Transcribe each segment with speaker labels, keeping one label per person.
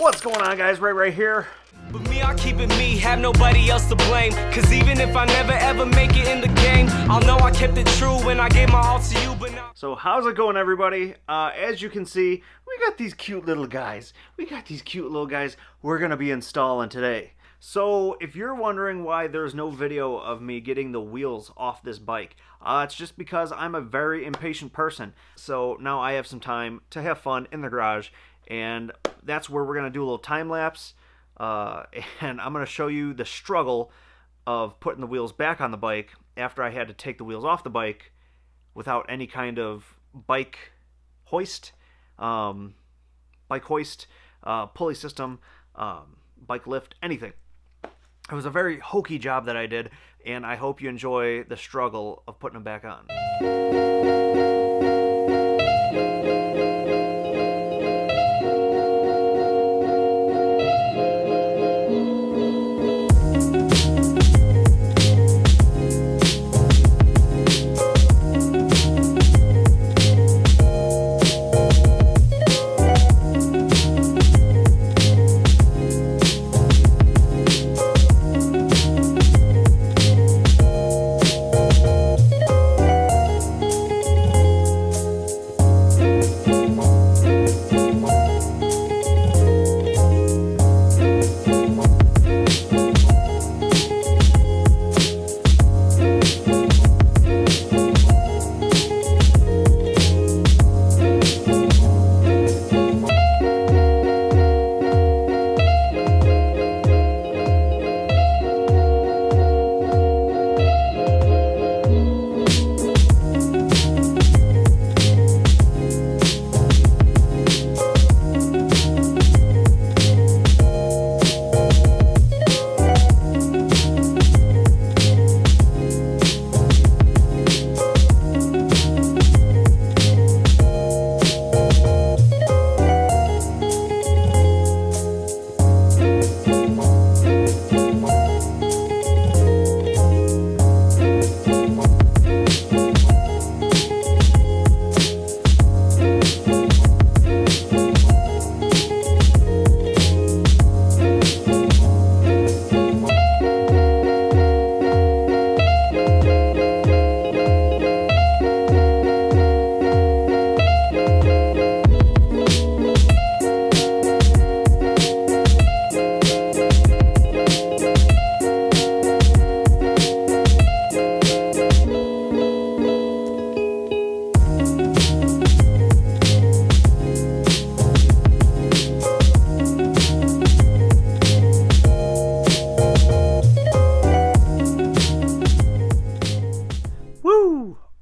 Speaker 1: What's going on, guys? Right here.
Speaker 2: But me, I keep it me, have nobody else to blame. Cause even if I never ever make it in the game, I'll know I kept it true when I gave my all to you, but now...
Speaker 1: So how's it going, everybody? As you can see, we got these cute little guys. We're gonna be installing today. So if you're wondering why there's no video of me getting the wheels off this bike, it's just because I'm a very impatient person. So now I have some time to have fun in the garage, and that's where we're gonna do a little time lapse. And I'm going to show you the struggle of putting the wheels back on the bike after I had to take the wheels off the bike without any kind of bike hoist, pulley system, bike lift, anything. It was a very hokey job that I did, and I hope you enjoy the struggle of putting them back on.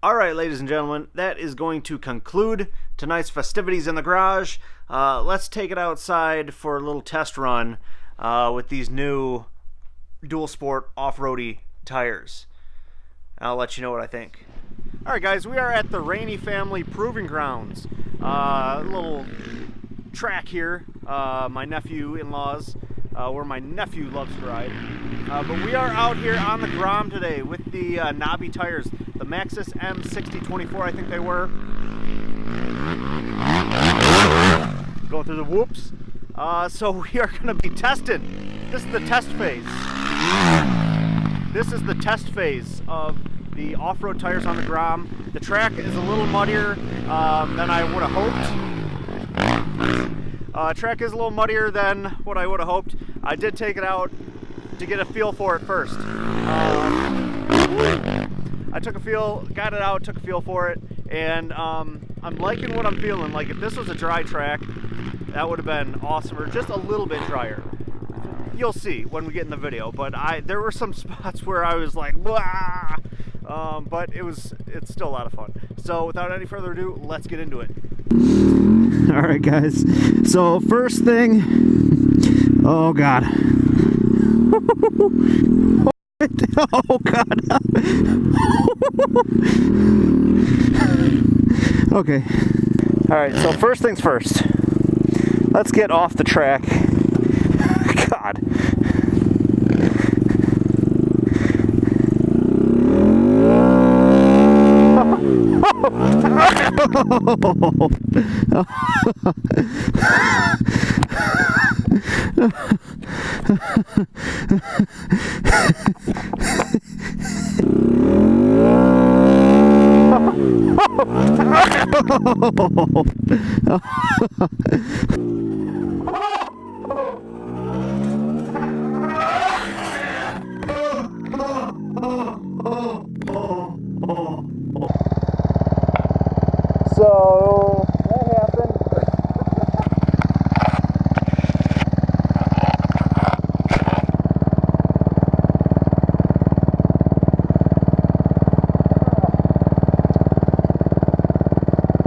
Speaker 1: Alright, ladies and gentlemen, that is going to conclude tonight's festivities in the garage. Let's take it outside for a little test run with these new dual sport off-roady tires. I'll let you know what I think. Alright guys, we are at the Rainey Family Proving Grounds. A little track here, my nephew-in-law's, where my nephew loves to ride. But we are out here on the Grom today with the knobby tires, the Maxxis M6024, I think they were. Going through the whoops. So we are going to be testing. This is the test phase. This is the test phase of the off-road tires on the Grom. The track is a little muddier than I would have hoped. Track is a little muddier than what I would have hoped. I did take it out to get a feel for it first. I took a feel, got it out, took a feel for it, and I'm liking what I'm feeling. Like, if this was a dry track, that would have been awesome, or just a little bit drier. You'll see when we get in the video, but there were some spots where I was like, blah! But it's still a lot of fun. So without any further ado, let's get into it. Alright guys, so first thing, oh god. Oh god. Okay. Alright, so first things first. Let's get off the track. God. So that happened.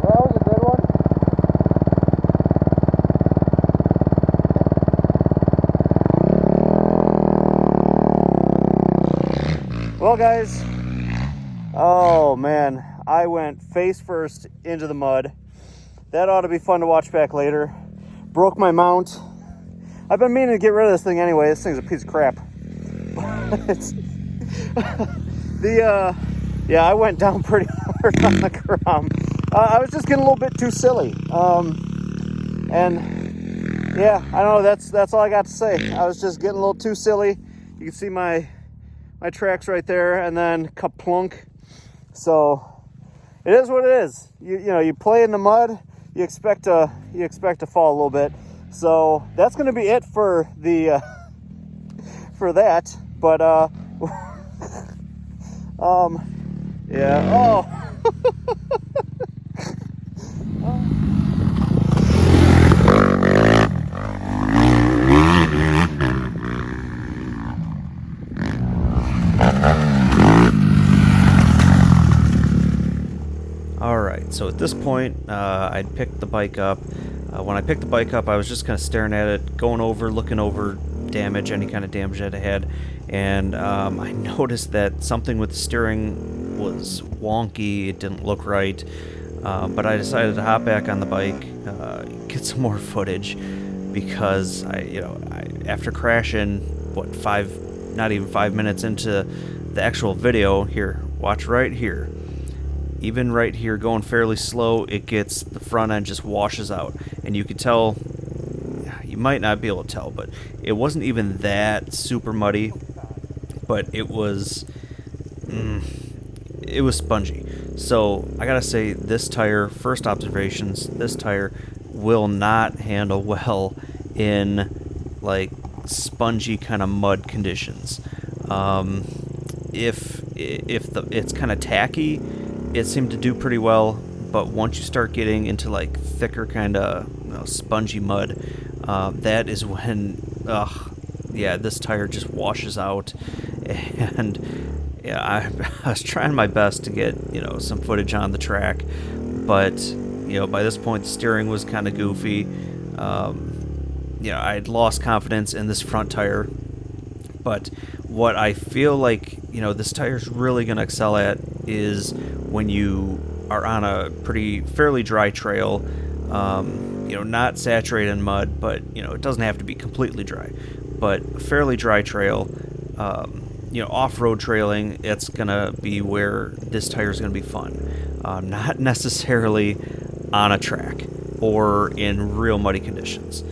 Speaker 1: That was a good one. Well, guys, oh man, I went face first into the mud. That ought to be fun to watch back later. Broke my mount. I've been meaning to get rid of this thing anyway. This thing's a piece of crap. It's yeah, I went down pretty hard on the Grom. I was just getting a little bit too silly. And yeah, I don't know. That's all I got to say. I was just getting a little too silly. You can see my tracks right there, and then kaplunk. So it is what it is. You know, you play in the mud, you expect to fall a little bit. So that's going to be it for the for that. But yeah. Oh. Alright, so at this point, I'd picked the bike up. When I picked the bike up, I was just kind of staring at it, going over, looking over damage, any kind of damage that it had, and I noticed that something with the steering was wonky, it didn't look right, but I decided to hop back on the bike, get some more footage, because after crashing, not even 5 minutes into the actual video, here, watch right here. Even right here, going fairly slow, it gets, the front end just washes out. And you can tell, you might not be able to tell, but it wasn't even that super muddy, but it was spongy. So I gotta say, this tire, first observations, this tire will not handle well in like spongy kind of mud conditions. If it's kind of tacky, it seemed to do pretty well, but once you start getting into like thicker kind of spongy mud, that is when this tire just washes out. And yeah, I was trying my best to get some footage on the track, but by this point the steering was kind of goofy. I'd lost confidence in this front tire, but what I feel like this tire's really going to excel at is when you are on a fairly dry trail, not saturated in mud, but it doesn't have to be completely dry, but a fairly dry trail, off-road trailing, it's gonna be where this tire is gonna be fun, not necessarily on a track or in real muddy conditions.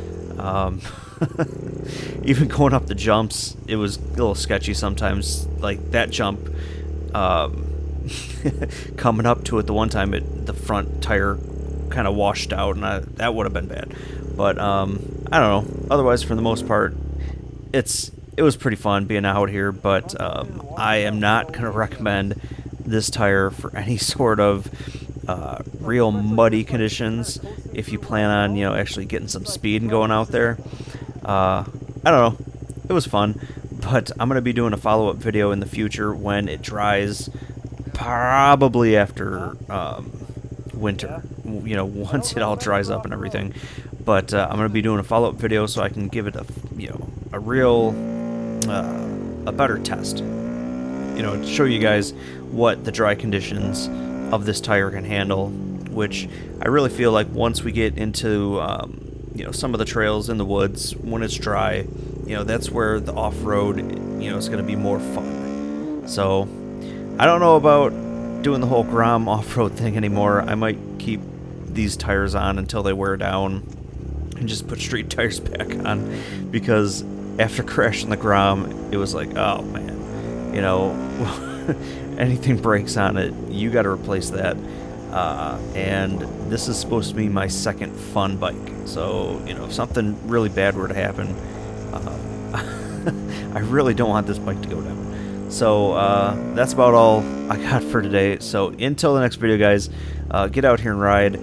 Speaker 1: Even going up the jumps, it was a little sketchy sometimes. Like that jump, coming up to it the one time, the front tire kind of washed out, and that would have been bad. But I don't know. Otherwise, for the most part, it was pretty fun being out here. But I am not going to recommend this tire for any sort of real muddy conditions. If you plan on actually getting some speed and going out there, I don't know. It was fun, but I'm going to be doing a follow-up video in the future when it dries, probably after winter, once it all dries up and everything. But I'm going to be doing a follow-up video so I can give it a better test, to show you guys what the dry conditions of this tire can handle, which I really feel like once we get into some of the trails in the woods, when it's dry, that's where the off-road is going to be more fun. So I don't know about doing the whole Grom off-road thing anymore. I might keep these tires on until they wear down and just put street tires back on, because after crashing the Grom, it was like, oh man, you know, anything breaks on it, you got to replace that. And this is supposed to be my second fun bike, so you know, if something really bad were to happen, I really don't want this bike to go down. So that's about all I got for today. So until the next video, guys, get out here and ride.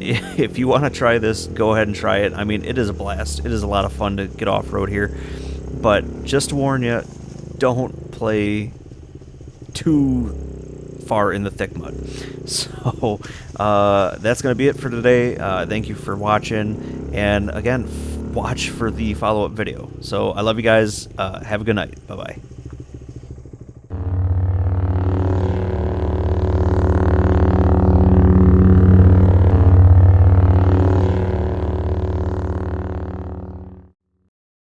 Speaker 1: If you want to try this, go ahead and try it. I mean, it is a blast. It is a lot of fun to get off-road here. But just to warn you, don't play too far in the thick mud. So that's going to be it for today. Thank you for watching. And again, watch for the follow-up video. So I love you guys. Have a good night. Bye-bye.